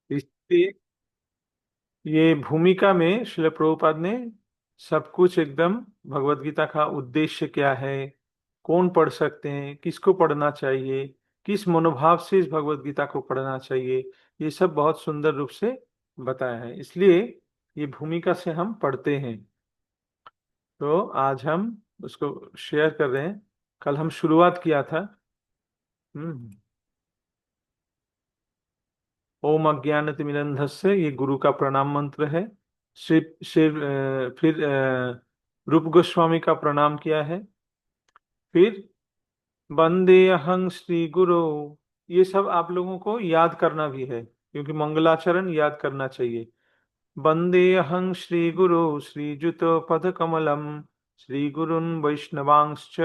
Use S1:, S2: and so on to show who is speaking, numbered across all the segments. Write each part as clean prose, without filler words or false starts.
S1: इसलिए ये भूमिका में श्रील प्रभुपाद ने सब कुछ एकदम, भगवत गीता का उद्देश्य क्या है, कौन पढ़ सकते हैं, किसको पढ़ना चाहिए, किस मनोभाव से इस भगवत गीता को पढ़ना चाहिए, ये सब बहुत सुंदर रूप से बताया है। इसलिए ये भूमिका से हम पढ़ते हैं। तो आज हम उसको शेयर कर रहे हैं। कल हम शुरुआत किया था। हम्म। ओम अज्ञानतिमिरन्धस्य, ये गुरु का प्रणाम मंत्र है। फिर रूप गोस्वामी का प्रणाम किया है। फिर वंदे अहं श्री गुरु, ये सब आप लोगों को याद करना भी है, क्योंकि मंगलाचरण याद करना चाहिए। वंदे अहं श्री गुरु श्रीजुत पद कमलम, श्री गुरुन् वैष्णवांश्च,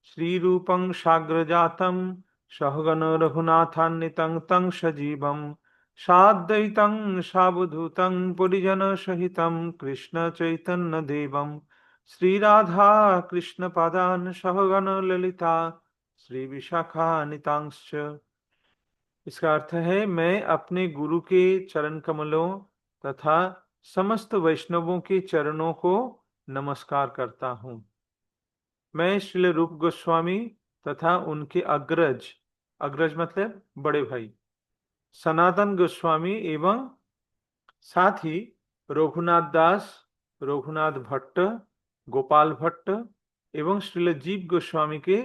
S1: श्री रूपं साग्रजातं, सहगण रघुनाथान्वितं तं सजीवं, साद्वैतं सावधूतं परिजन सहितं कृष्ण चैतन्य देवं, श्री राधा कृष्ण पादान् सहगण ललिता श्री विशाखान्वितांश्च। इसका अर्थ है, मैं अपने गुरु के चरण कमलों तथा समस्त वैष्णवों के चरणों को नमस्कार करता हूँ। मैं श्रील रूप गोस्वामी तथा उनके अग्रज, अग्रज मतलब बड़े भाई, सनातन गोस्वामी एवं साथ ही रघुनाथ दास, रघुनाथ भट्ट, गोपाल भट्ट एवं श्रील जीव गोस्वामी के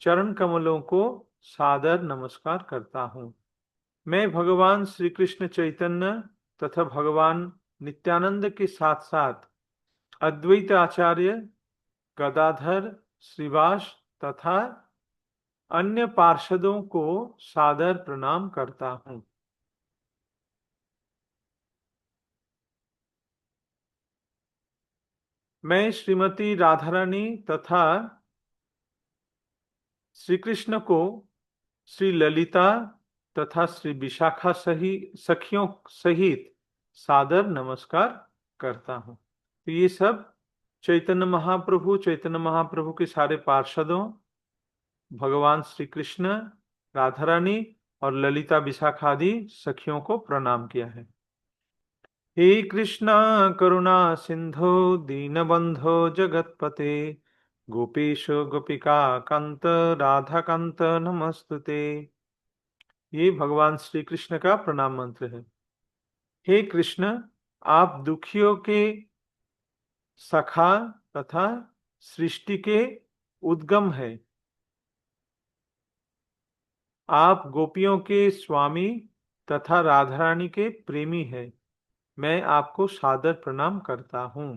S1: चरण कमलों को सादर नमस्कार करता हूँ। मैं भगवान श्री कृष्ण चैतन्य तथा भगवान नित्यानंद के साथ साथ अद्वैत आचार्य गदाधर श्रीवास तथा अन्य पार्षदों को सादर प्रणाम करता हूँ। मैं श्रीमती राधारानी तथा श्री कृष्ण को श्री ललिता तथा श्री विशाखा सही सखियों सहित सादर नमस्कार करता हूँ। तो ये सब चैतन्य महाप्रभु के सारे पार्षदों, भगवान श्री कृष्ण, राधा रानी और ललिता विशाखा आदि सखियों को प्रणाम किया है। हे कृष्णा करुणा सिंधो दीनबंधो जगतपते, गोपीश गोपिका कांत राधा कांत नमस्तुते। ये भगवान श्री कृष्ण का प्रणाम मंत्र है। हे कृष्ण, आप दुखियों के सखा तथा सृष्टि के उद्गम है। आप गोपियों के स्वामी तथा राधा रानी के प्रेमी हैं। मैं आपको सादर प्रणाम करता हूँ।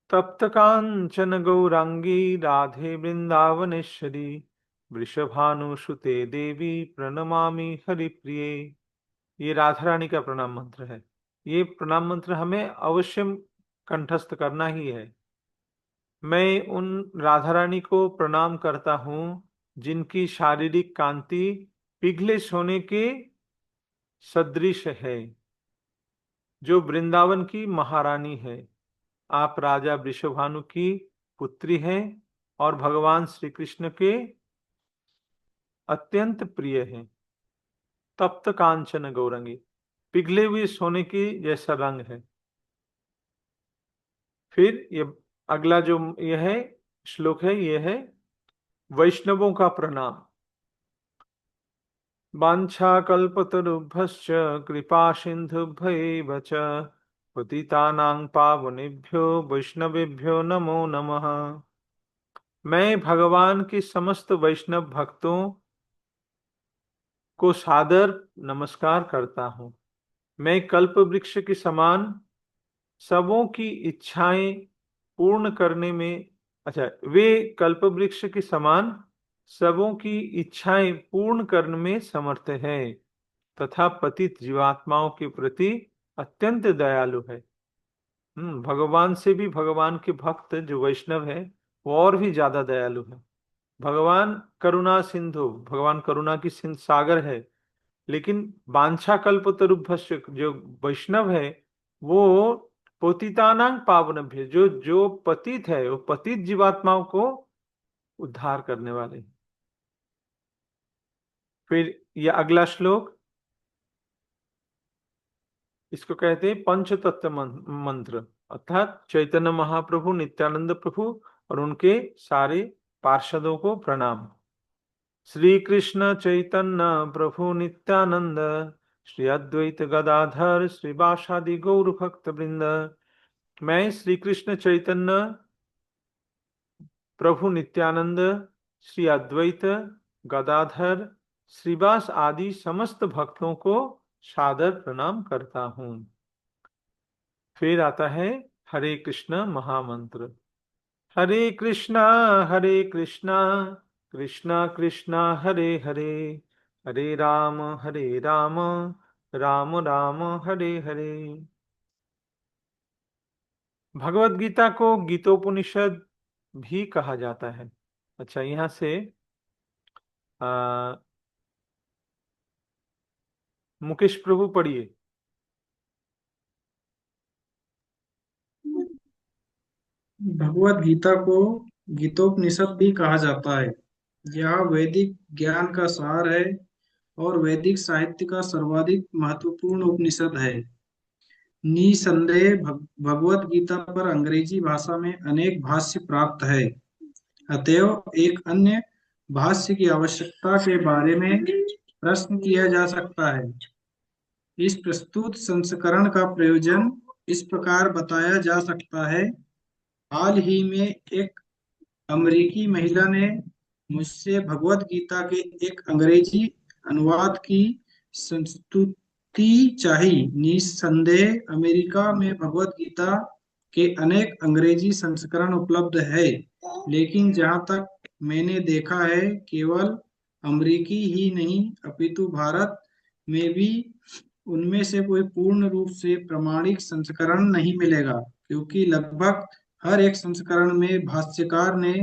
S1: तप्त कांचन गौरांगी राधे वृंदावनेश्वरी, वृषभानुसुते देवी प्रणमामि हरिप्रिये। ये राधा रानी का प्रणाम मंत्र है। ये प्रणाम मंत्र हमें अवश्य कंठस्थ करना ही है। मैं उन राधा रानी को प्रणाम करता हूँ जिनकी शारीरिक कांति पिघले सोने के सदृश है, जो वृंदावन की महारानी है। आप राजा वृषभानु की पुत्री हैं और भगवान श्री कृष्ण के अत्यंत प्रिय हैं। तप्त कांचन गौरंगी, पिघले हुए सोने की जैसा रंग है। फिर ये अगला जो यह है श्लोक है, ये है वैष्णवों का प्रणाम। वाञ्छाकल्पतरुभ्यश्च कृपा सिन्धुभ्यैव च पतितानां पावनेभ्यो वैष्णवेभ्यो नमो नमः। मैं भगवान के समस्त वैष्णव भक्तों को सादर नमस्कार करता हूँ। मैं कल्प वृक्ष के समान सबों की इच्छाएं पूर्ण करने में, अच्छा, वे कल्प वृक्ष के समान सबों की इच्छाएं पूर्ण करने में समर्थ है तथा पतित जीवात्माओं के प्रति अत्यंत दयालु है। भगवान से भी भगवान के भक्त जो वैष्णव है वो और भी ज्यादा दयालु है। भगवान करुणा सिंधु, भगवान करुणा की सिंध सागर है, लेकिन वांछा कल्पतरुभ्यश्च, जो वैष्णव है वो पतितानां पावनभ्य, जो पतित है वो पतित जीवात्माओं को उद्धार करने वाले हैं। फिर यह अगला श्लोक, इसको कहते हैं पंच तत्व मंत्र, अर्थात चैतन्य महाप्रभु, नित्यानंद प्रभु और उनके सारे पार्षदों को प्रणाम। श्री कृष्ण चैतन्य प्रभु नित्यानंद, श्री अद्वैत गदाधर श्रीवासादि गौर भक्त वृंद। मैं श्री कृष्ण चैतन्य प्रभु नित्यानंद, श्री अद्वैत गदाधर श्रीवास आदि समस्त भक्तों को सादर प्रणाम करता हूँ। फिर आता है हरे कृष्ण महामंत्र। हरे कृष्णा कृष्णा कृष्णा हरे हरे, हरे राम राम राम हरे हरे। भगवत गीता को गीतोपनिषद भी कहा जाता है। अच्छा, यहाँ से आ, मुकेश प्रभु पढ़िए।
S2: भगवत गीता को गीतोपनिषद भी कहा जाता है। यह वैदिक ज्ञान का सार है और वैदिक साहित्य का सर्वाधिक महत्वपूर्ण उपनिषद है। निसंदेह भगवत गीता पर अंग्रेजी भाषा में अनेक भाष्य प्राप्त है। अतएव एक अन्य भाष्य की आवश्यकता के बारे में प्रश्न किया जा सकता है। इस प्रस्तुत संस्करण का प्रयोजन इस प्रकार बताया जा सकता है। हाल ही में एक अमेरिकी महिला ने मुझसे भगवत गीता के एक अंग्रेजी अनुवाद की संस्तुति चाही। निस्संदेह अमेरिका में भगवत गीता के अनेक अंग्रेजी संस्करण उपलब्ध है, लेकिन जहाँ तक मैंने देखा है, केवल अमेरिकी ही नहीं अपितु भारत में भी उनमें से कोई पूर्ण रूप से प्रमाणिक संस्करण नहीं मिलेगा, क्योंकि लगभग हर एक संस्करण में भाष्यकार ने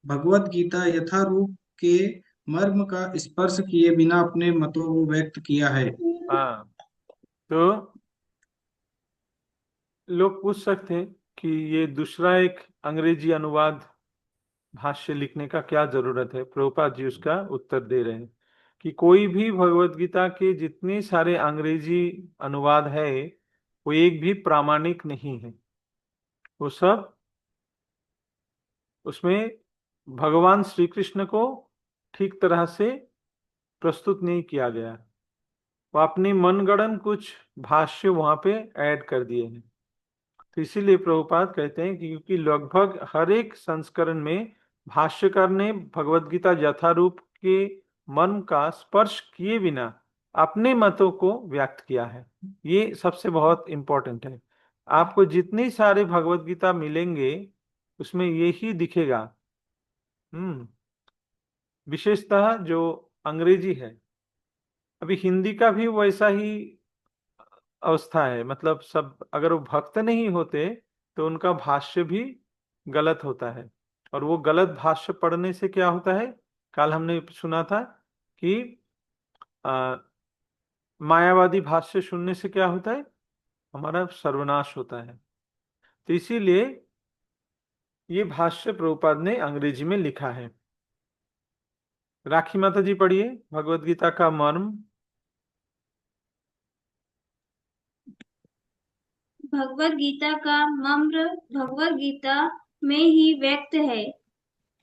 S2: भगवत गीता यथारूप के मर्म का स्पर्श किए बिना अपने मतों को व्यक्त किया है।
S1: हाँ, तो लोग पूछ सकते हैं कि ये दूसरा एक अंग्रेजी अनुवाद भाष्य लिखने का क्या जरूरत है। प्रभुपाद जी उसका उत्तर दे रहे हैं कि कोई भी भगवत गीता के जितने सारे अंग्रेजी अनुवाद है, वो एक भी प्रामाणिक नहीं है। वो सब उसमें भगवान श्री कृष्ण को ठीक तरह से प्रस्तुत नहीं किया गया। वो अपनी मनगढ़ंत कुछ भाष्य वहां पे ऐड कर दिए हैं। तो इसीलिए प्रभुपाद कहते हैं कि क्योंकि लगभग हर एक संस्करण में भाष्यकार ने भगवत गीता यथारूप के मर्म का स्पर्श किए बिना अपने मतों को व्यक्त किया है। ये सबसे बहुत इंपॉर्टेंट है। आपको जितनी सारे भगवत गीता मिलेंगे उसमें यही दिखेगा। हम्म विशेषतः जो अंग्रेजी है, अभी हिंदी का भी वैसा ही अवस्था है। मतलब सब अगर वो भक्त नहीं होते तो उनका भाष्य भी गलत होता है। और वो गलत भाष्य पढ़ने से क्या होता है, कल हमने सुना था कि आ, मायावादी भाष्य सुनने से क्या होता है, हमारा सर्वनाश होता है। तो इसीलिए ये भाष्य प्रभुपाद ने अंग्रेजी में लिखा है। राखी माता जी पढ़िए भगवत गीता का मर्म।
S3: भगवत गीता का मर्म भगवत गीता में ही व्यक्त है।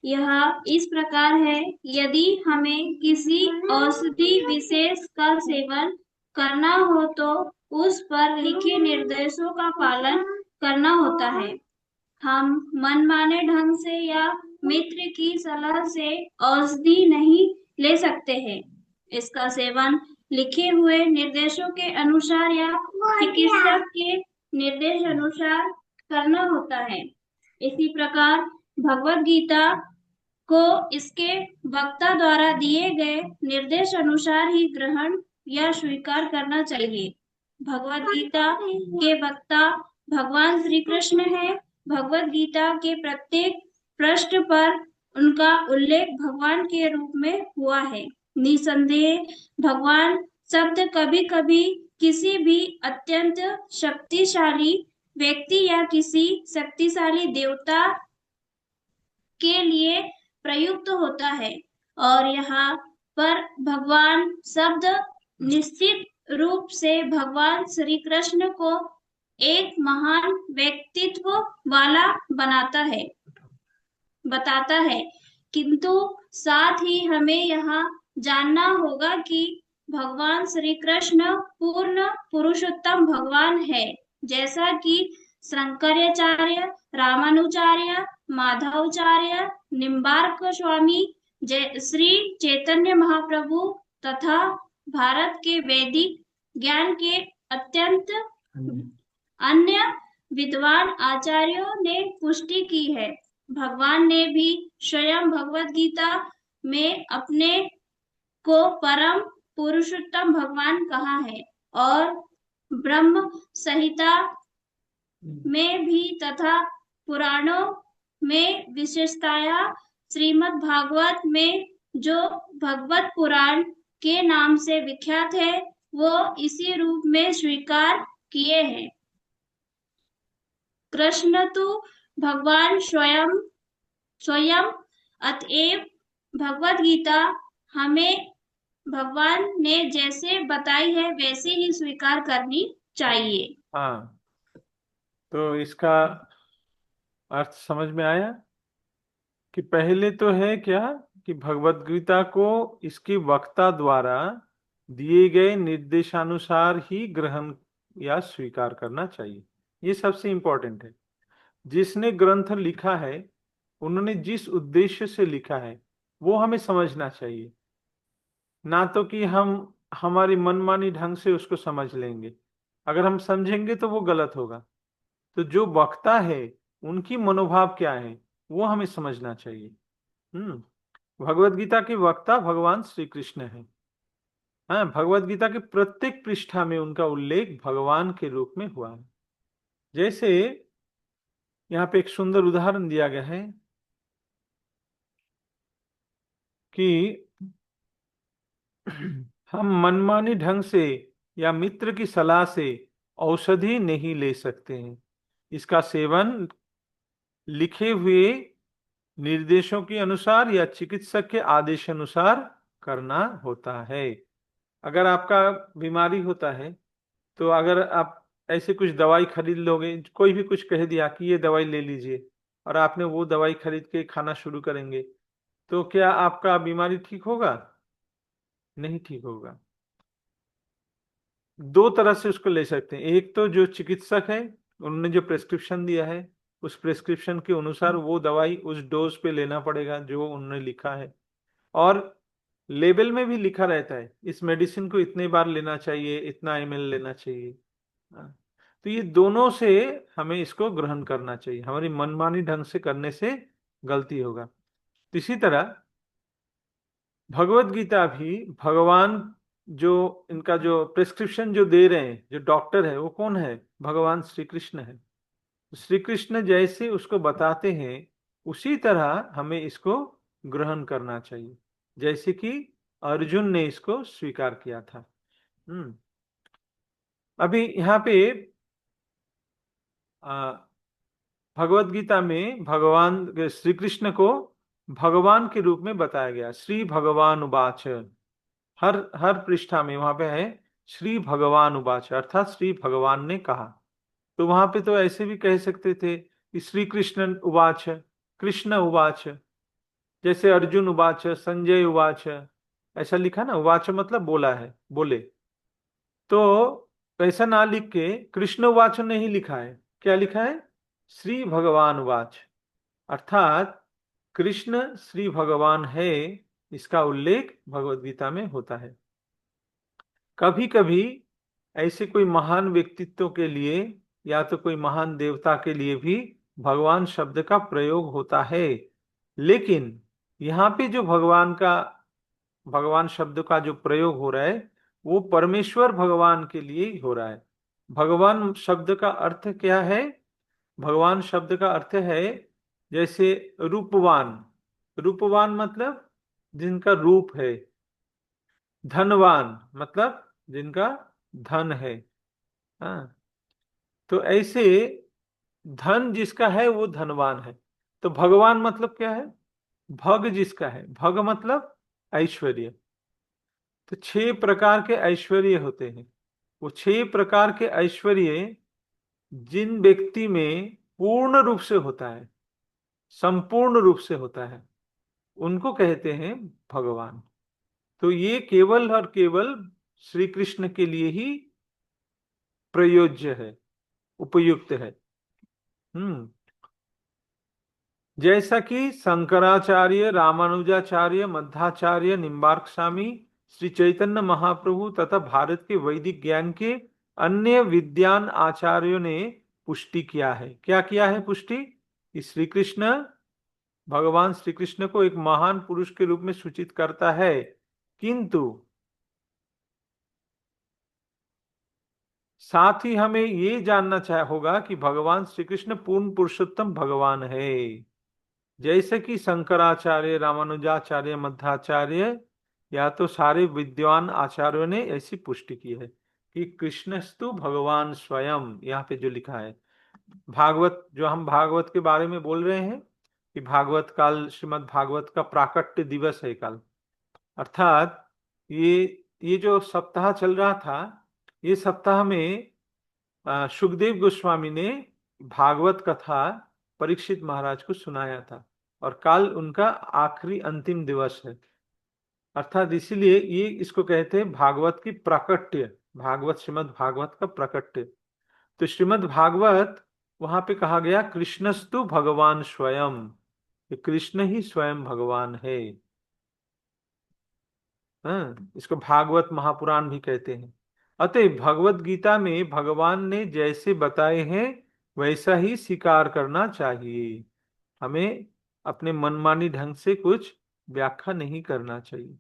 S3: यह इस प्रकार है, यदि हमें किसी औषधि विशेष का सेवन करना हो तो उस पर लिखे निर्देशों का पालन करना होता है। हम मनमाने ढंग से या मित्र की सलाह से औषधि नहीं ले सकते हैं। इसका सेवन लिखे हुए निर्देशों के अनुसार या चिकित्सक के निर्देश अनुसार करना होता है। इसी प्रकार भगवत गीता को इसके वक्ता द्वारा दिए गए निर्देश अनुसार ही ग्रहण या स्वीकार करना चाहिए। भगवत गीता के वक्ता भगवान श्री कृष्ण है। भगवत गीता के प्रत्येक पृष्ठ पर उनका उल्लेख भगवान के रूप में हुआ है। निसंदेह भगवान शब्द कभी कभी किसी भी अत्यंत शक्तिशाली व्यक्ति या किसी शक्तिशाली देवता के लिए प्रयुक्त होता है, और यहाँ पर भगवान शब्द निश्चित रूप से भगवान श्री कृष्ण को एक महान व्यक्तित्व वाला बताता है, किंतु साथ ही हमें यह जानना होगा कि भगवान श्री कृष्ण पूर्ण पुरुषोत्तम भगवान है, जैसा कि शंकराचार्य, रामानुचार्य, माधवाचार्य, निम्बार्क स्वामी, श्री चैतन्य महाप्रभु तथा भारत के वैदिक ज्ञान के अत्यंत अन्य विद्वान आचार्यों ने पुष्टि की है। भगवान ने भी स्वयं भगवत गीता में अपने को परम पुरुषोत्तम भगवान कहा है, और ब्रह्म संहिता में भी तथा पुराणों में विशेषतया श्रीमद् भागवत में जो भगवत पुराण के नाम से विख्यात है, वो इसी रूप में स्वीकार किए हैं। कृष्ण तो भगवान स्वयं अतएव भगवत गीता हमें भगवान ने जैसे बताई है वैसे ही स्वीकार करनी चाहिए।
S1: हाँ, तो इसका अर्थ समझ में आया कि पहले तो है क्या कि भगवत गीता को इसके वक्ता द्वारा दिए गए निर्देशानुसार ही ग्रहण या स्वीकार करना चाहिए। ये सबसे इंपॉर्टेंट है। जिसने ग्रंथ लिखा है, उन्होंने जिस उद्देश्य से लिखा है वो हमें समझना चाहिए, ना तो कि हम हमारी मनमानी ढंग से उसको समझ लेंगे। अगर हम समझेंगे तो वो गलत होगा। तो जो वक्ता है उनकी मनोभाव क्या है वो हमें समझना चाहिए। भगवत गीता के वक्ता भगवान श्री कृष्ण है। हाँ, भगवत गीता के प्रत्येक पृष्ठा में उनका उल्लेख भगवान के रूप में हुआ है। जैसे यहाँ पे एक सुंदर उदाहरण दिया गया है कि हम मनमानी ढंग से या मित्र की सलाह से औषधि नहीं ले सकते हैं। इसका सेवन लिखे हुए निर्देशों के अनुसार या चिकित्सक के आदेश अनुसार करना होता है। अगर आपका बीमारी होता है तो अगर आप ऐसे कुछ दवाई खरीद लोगे, कोई भी कुछ कह दिया कि ये दवाई ले लीजिए, और आपने वो दवाई खरीद के खाना शुरू करेंगे, तो क्या आपका बीमारी ठीक होगा? नहीं ठीक होगा। दो तरह से उसको ले सकते हैं। एक तो जो चिकित्सक है उन्होंने जो प्रेस्क्रिप्शन दिया है, उस प्रेस्क्रिप्शन के अनुसार वो दवाई उस डोज पे लेना पड़ेगा जो उन्होंने लिखा है। और लेबल में भी लिखा रहता है इस मेडिसिन को इतने बार लेना चाहिए, इतना एमएल लेना चाहिए। हाँ। तो ये दोनों से हमें इसको ग्रहण करना चाहिए। हमारी मनमानी ढंग से करने से गलती होगा। इसी तरह भगवत गीता भी भगवान जो इनका जो प्रिस्क्रिप्शन जो दे रहे हैं, जो डॉक्टर है वो कौन है? भगवान श्री कृष्ण है। श्री कृष्ण जैसे उसको बताते हैं उसी तरह हमें इसको ग्रहण करना चाहिए, जैसे कि अर्जुन ने इसको स्वीकार किया था। अभी यहाँ पे भगवत गीता में भगवान श्री कृष्ण को भगवान के रूप में बताया गया। श्री भगवान उवाच, हर पृष्ठा में वहां पे है श्री भगवान उवाच, अर्थात श्री भगवान ने कहा। तो वहां पे तो ऐसे भी कह सकते थे कि श्री कृष्ण उवाच, कृष्ण उवाच, जैसे अर्जुन उवाच, संजय उवाच, ऐसा लिखा ना। उवाच मतलब बोला है, बोले। तो ऐसा ना लिख के कृष्ण उवाच नहीं लिखा है, क्या लिखा है? श्री भगवान उवाच, अर्थात कृष्ण श्री भगवान है, इसका उल्लेख भगवत गीता में होता है। कभी कभी ऐसे कोई महान व्यक्तित्व के लिए या तो कोई महान देवता के लिए भी भगवान शब्द का प्रयोग होता है, लेकिन यहाँ पे जो भगवान शब्द का जो प्रयोग हो रहा है वो परमेश्वर भगवान के लिए ही हो रहा है। भगवान शब्द का अर्थ क्या है? भगवान शब्द का अर्थ है जैसे रूपवान। रूपवान मतलब जिनका रूप है। धनवान मतलब जिनका धन है। हाँ, तो ऐसे धन जिसका है वो धनवान है। तो भगवान मतलब क्या है? भग जिसका है। भग मतलब ऐश्वर्य। तो 6 प्रकार के ऐश्वर्य होते हैं। वो 6 प्रकार के ऐश्वर्य जिन व्यक्ति में पूर्ण रूप से होता है, संपूर्ण रूप से होता है, उनको कहते हैं भगवान। तो ये केवल और केवल श्री कृष्ण के लिए ही प्रयोज्य है, उपयुक्त है। हम्म जैसा कि शंकराचार्य, रामानुजाचार्य, मध्वाचार्य, निम्बार्क स्वामी, श्री चैतन्य महाप्रभु तथा भारत के वैदिक ज्ञान के अन्य विद्वान आचार्यों ने पुष्टि किया है। क्या किया है पुष्टि? कि श्री कृष्ण, भगवान श्री कृष्ण को एक महान पुरुष के रूप में सूचित करता है, किंतु साथ ही हमें ये जानना होगा कि भगवान श्री कृष्ण पूर्ण पुरुषोत्तम भगवान है। जैसे कि शंकराचार्य, रामानुजाचार्य, मध्वाचार्य या तो सारे विद्वान आचार्यों ने ऐसी पुष्टि की है कि कृष्णस्तु भगवान स्वयं। यहाँ पे जो लिखा है, भागवत, जो हम भागवत के बारे में बोल रहे हैं कि भागवत काल, श्रीमद् भागवत का प्राकट्य दिवस है कल, अर्थात ये जो सप्ताह चल रहा था, ये सप्ताह में सुखदेव गोस्वामी ने भागवत कथा परीक्षित महाराज को सुनाया था, और कल उनका आखिरी अंतिम दिवस है। अर्थात इसीलिए ये इसको कहते हैं भागवत की प्राकट्य, भागवत, श्रीमद् भागवत का प्राकट्य। तो श्रीमद् भागवत, वहां पे कहा गया कृष्णस्तु भगवान स्वयं, कृष्ण ही स्वयं भगवान है। इसको भागवत महापुराण भी कहते हैं। अतः भगवत गीता में भगवान ने जैसे बताए हैं वैसा ही स्वीकार करना चाहिए। हमें अपने मनमानी ढंग से कुछ व्याख्या नहीं करना चाहिए।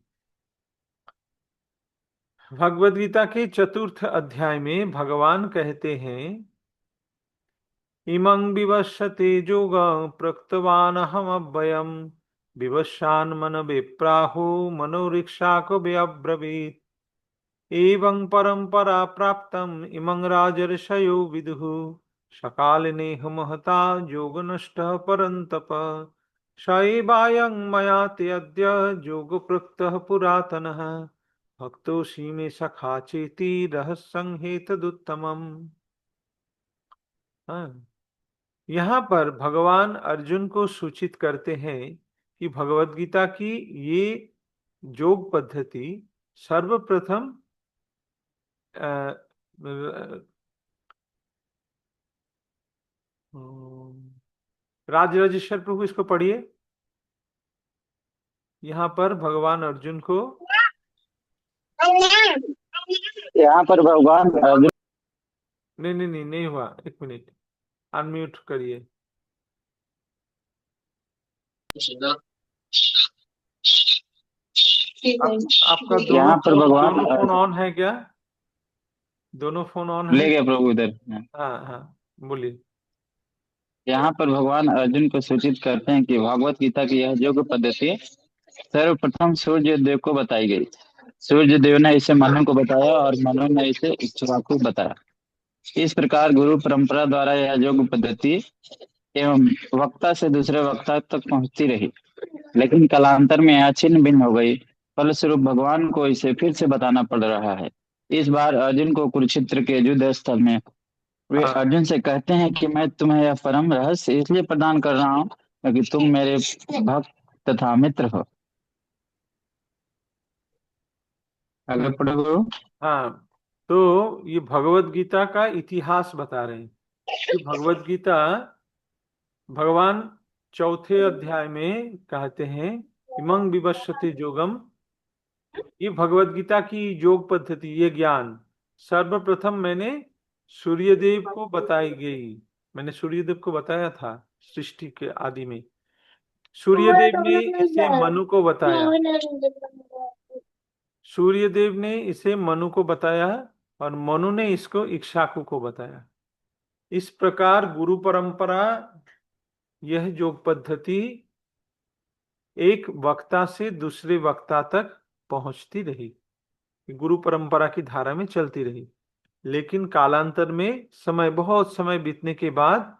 S1: भगवत गीता के 4th अध्याय में भगवान कहते हैं, इमं विवस्वते जोग प्रक्तवान हम अव्ययम विवस्वान मन विप्राहो मनोरिक्षा को व्यब्रवीत एवं परंपरा प्राप्तम इमं राजर्षयो विदुः सकालिनेह महता योग नष्ट परंतप स एवायं मया ते अद्य योग प्रक्तः पुरातनः भक्तोऽसि मे सखा चेति रहस्यं हेतदुत्तमम्। हाँ, यहाँ पर भगवान अर्जुन को सूचित करते हैं कि भगवत गीता की ये योग पद्धति सर्वप्रथम राजराजेश्वर प्रभु इसको पढ़िए। यहाँ पर भगवान अर्जुन को,
S4: यहाँ पर भगवान अर्जुन,
S1: नहीं नहीं नहीं नहीं हुआ, 1 मिनट, अनम्यूट करिए। आपका
S4: यहाँ पर भगवान
S1: दोनों फोन ऑन है क्या? दोनों फोन ऑन है?
S4: ले गए प्रभु इधर।
S1: हाँ हाँ, बोलिए।
S4: यहाँ पर भगवान अर्जुन को सूचित करते हैं कि भागवत गीता की यह योग पद्धति सर्वप्रथम सूर्य देव को बताई गई। सूर्य देव ने इसे मनु को बताया और मनु ने इसे इक्ष्वाकु को बताया। इस प्रकार गुरु परंपरा द्वारा यह योग पद्धति एवं वक्ता से दूसरे वक्ता तक पहुंचती रही, लेकिन कालांतर में यह छिन्न भिन्न हो गई। फलस्वरूप भगवान को इसे फिर से बताना पड़ रहा है। इस बार अर्जुन को कुरुक्षेत्र के युद्ध स्थल में वे
S1: हाँ
S4: अर्जुन से कहते हैं कि मैं तुम्हें यह परम रहस्य इसलिए प्रदान कर रहा हूँ क्योंकि तुम मेरे भक्त तथा मित्र हो। आगे पढ़ो गुरु।
S1: हाँ, तो ये भगवत गीता का इतिहास बता रहे हैं कि भगवत गीता, भगवान 4th अध्याय में कहते हैं इमं विवस्वते योगम, ये भगवत गीता की योग पद्धति, ये ज्ञान सर्वप्रथम मैंने सूर्यदेव को बताई गई। मैंने सूर्यदेव को बताया था सृष्टि के आदि में। सूर्यदेव ने इसे मनु को बताया, सूर्यदेव ने इसे मनु को बताया और मनु ने इसको इक्ष्वाकु को बताया। इस प्रकार गुरु परंपरा, यह योग पद्धति एक वक्ता से दूसरे वक्ता तक पहुंचती रही, गुरु परंपरा की धारा में चलती रही। लेकिन कालांतर में समय, बहुत समय बीतने के बाद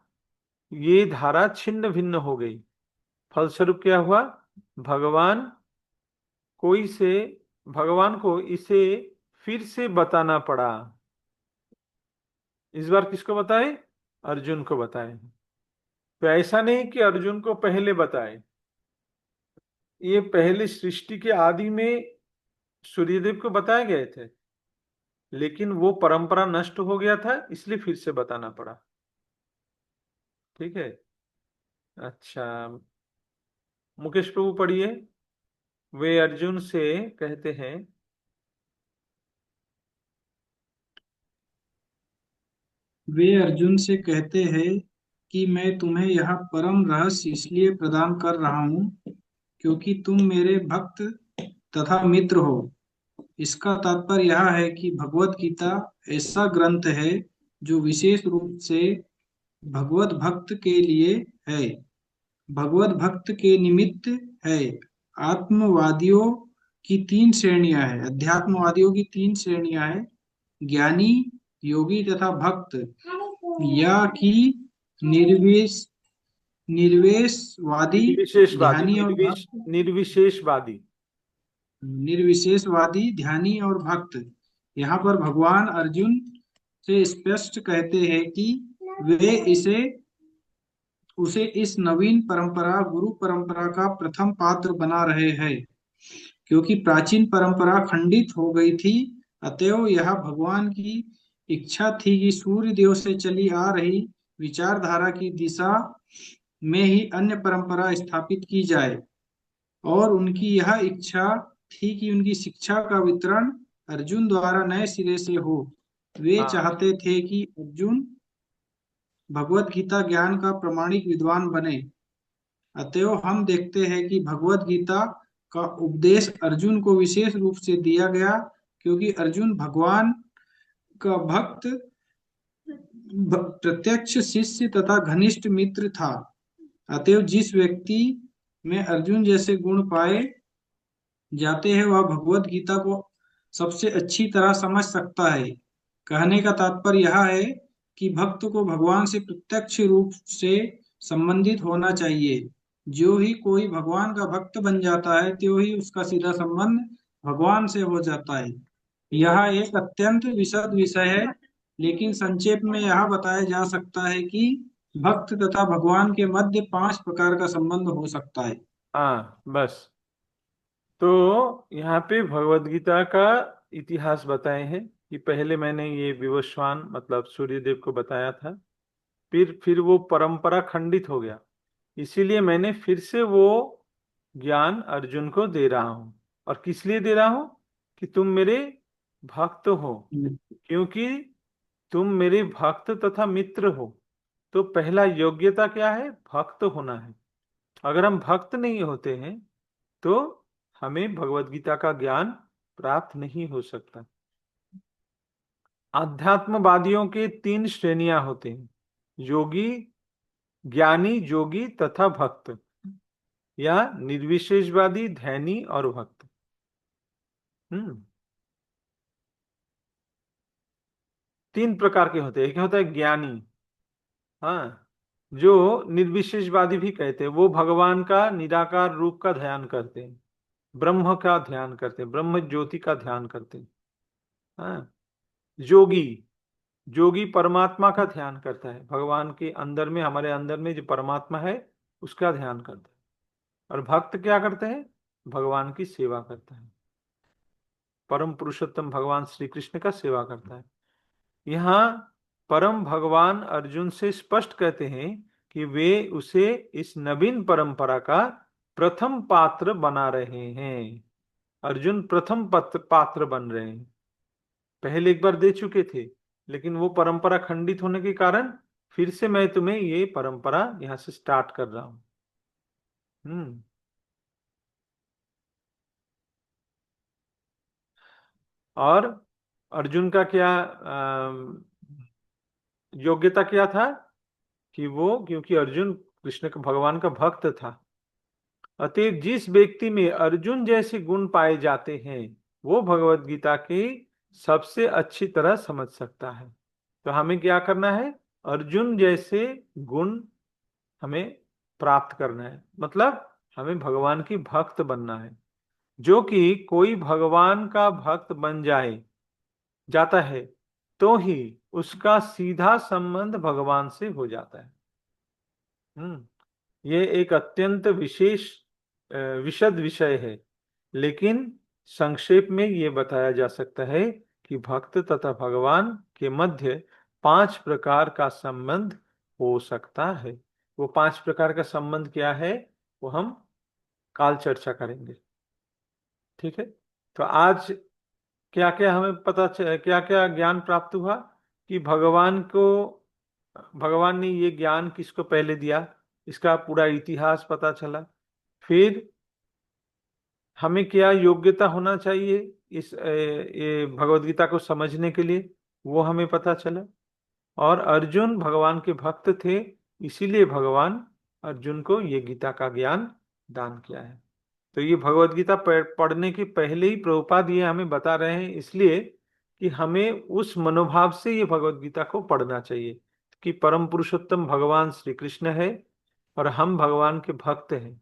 S1: ये धारा छिन्न भिन्न हो गई। फलस्वरूप क्या हुआ? भगवान भगवान को इसे फिर से बताना पड़ा। इस बार किसको बताए? अर्जुन को बताए। तो ऐसा नहीं कि अर्जुन को पहले बताए, ये पहले सृष्टि के आदि में सूर्यदेव को बताए गए थे, लेकिन वो परंपरा नष्ट हो गया था, इसलिए फिर से बताना पड़ा। ठीक है। अच्छा, मुकेश प्रभु पढ़िए। वे अर्जुन से कहते हैं,
S2: वे अर्जुन से कहते हैं कि मैं तुम्हें यह परम रहस्य इसलिए प्रदान कर रहा हूँ क्योंकि तुम मेरे भक्त तथा मित्र हो। इसका तात्पर्य यह है कि भगवत गीता ऐसा ग्रंथ है जो विशेष रूप से भगवत भक्त के लिए है, भगवत भक्त के निमित्त है। आत्मवादियों की तीन श्रेणियां हैं, अध्यात्मवादियों की तीन श्रेणियां हैं, ज्ञानी, योगी तथा भक्त। या कि निर्वेश निर्वेशवादी,
S1: निर्विशेषवादी,
S2: ध्यानी और भक्त।
S1: निर्विशेषवादी।
S2: निर्विशेषवादी, ध्यानी और भक्त। यहाँ पर भगवान अर्जुन से स्पष्ट कहते हैं कि वे उसे इस नवीन परंपरा, गुरु परंपरा का प्रथम पात्र बना रहे हैं, क्योंकि प्राचीन परंपरा खंडित हो गई थी। अतएव यह भगवान की इच्छा थी कि सूर्य देव से चली आ रही विचारधारा की दिशा में ही अन्य परंपरा स्थापित की जाए, और उनकी यह इच्छा थी कि उनकी शिक्षा का वितरण अर्जुन द्वारा नए सिरे से हो। वे
S1: हाँ
S2: चाहते थे कि अर्जुन भगवत गीता ज्ञान का प्रमाणिक विद्वान बने। अतएव हम देखते हैं कि भगवत गीता का उपदेश अर्जुन को विशेष रूप से दिया गया, क्योंकि अर्जुन भगवान का भक्त, प्रत्यक्ष शिष्य तथा घनिष्ठ मित्र था। अतएव जिस व्यक्ति में अर्जुन जैसे गुण पाए जाते हैं वह भगवत गीता को सबसे अच्छी तरह समझ सकता है। कहने का तात्पर्य यह है कि भक्त को भगवान से प्रत्यक्ष रूप से संबंधित होना चाहिए। जो ही कोई भगवान का भक्त बन जाता है त्यो ही उसका सीधा संबंध भगवान से हो जाता है। यह एक अत्यंत विशद विषय है, लेकिन संक्षेप में यह बताया जा सकता है कि भक्त तथा भगवान के मध्य 5 प्रकार का संबंध हो सकता है।
S1: हाँ, बस। तो यहाँ पे भगवत गीता का इतिहास बताए हैं कि पहले मैंने ये विवस्वान मतलब सूर्यदेव को बताया था, फिर वो परंपरा खंडित हो गया, इसीलिए मैंने फिर से वो ज्ञान अर्जुन को दे रहा हूं। और किस लिए दे रहा हूं? कि तुम मेरे भक्त हो, क्योंकि तुम मेरे भक्त तथा मित्र हो। तो पहला योग्यता क्या है? भक्त होना है। अगर हम भक्त नहीं होते हैं तो हमें भगवत गीता का ज्ञान प्राप्त नहीं हो सकता। अध्यात्मवादियों के तीन श्रेणियां होते हैं, योगी, ज्ञानी, जोगी तथा भक्त, या निर्विशेषवादी, ध्यानी और भक्त। हम्म तीन प्रकार के होते हैं। एक होता है ज्ञानी, हाँ, जो निर्विशेषवादी भी कहते हैं, वो भगवान का निराकार रूप का ध्यान करते हैं, ब्रह्म का ध्यान करते हैं, ब्रह्म ज्योति का ध्यान करते हैं। हाँ, जोगी, जोगी परमात्मा का ध्यान करता है, भगवान के अंदर में, हमारे अंदर में जो परमात्मा है उसका ध्यान करता है। और भक्त क्या करते हैं? भगवान की सेवा करता है, परम पुरुषोत्तम भगवान श्री कृष्ण का सेवा करता है। यहाँ परम भगवान अर्जुन से स्पष्ट कहते हैं कि वे उसे इस नवीन परंपरा का प्रथम पात्र बना रहे हैं। अर्जुन प्रथम पात्र बन रहे हैं। पहले एक बार दे चुके थे, लेकिन वो परंपरा खंडित होने के कारण फिर से मैं तुम्हें ये परंपरा यहां से स्टार्ट कर रहा हूं। हम्म और अर्जुन का क्या योग्यता क्या था? कि वो, क्योंकि अर्जुन कृष्ण का, भगवान का भक्त था, अतएव जिस व्यक्ति में अर्जुन जैसे गुण पाए जाते हैं वो भगवत गीता की सबसे अच्छी तरह समझ सकता है। तो हमें क्या करना है? अर्जुन जैसे गुण हमें प्राप्त करना है, मतलब हमें भगवान की भक्त बनना है। जो कि कोई भगवान का भक्त बन जाता है तो ही उसका सीधा संबंध भगवान से हो जाता है। ये एक अत्यंत विशेष विशद विषय है, लेकिन संक्षेप में ये बताया जा सकता है कि भक्त तथा भगवान के मध्य 5 प्रकार का संबंध हो सकता है। वो 5 प्रकार का संबंध क्या है, वो हम काल चर्चा करेंगे। ठीक है, तो आज क्या क्या हमें क्या क्या ज्ञान प्राप्त हुआ कि भगवान ने ये ज्ञान किसको पहले दिया, इसका पूरा इतिहास पता चला। फिर हमें क्या योग्यता होना चाहिए ये भगवत गीता को समझने के लिए, वो हमें पता चला। और अर्जुन भगवान के भक्त थे, इसीलिए भगवान अर्जुन को ये गीता का ज्ञान दान किया है। तो ये भगवत गीता पढ़ने के पहले ही प्रभुपाद ये हमें बता रहे हैं, इसलिए कि हमें उस मनोभाव से ये भगवत गीता को पढ़ना चाहिए कि परम पुरुषोत्तम भगवान श्री कृष्ण है और हम भगवान के भक्त हैं।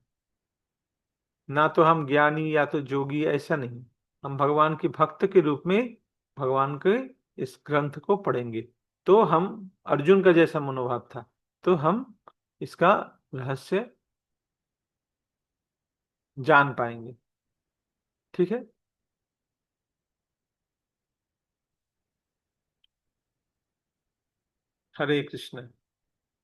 S1: ना तो हम ज्ञानी या तो जोगी, ऐसा नहीं, हम भगवान के भक्त के रूप में भगवान के इस ग्रंथ को पढ़ेंगे। तो हम अर्जुन का जैसा मनोभाव था, तो हम इसका रहस्य जान पाएंगे। ठीक है। हरे कृष्ण।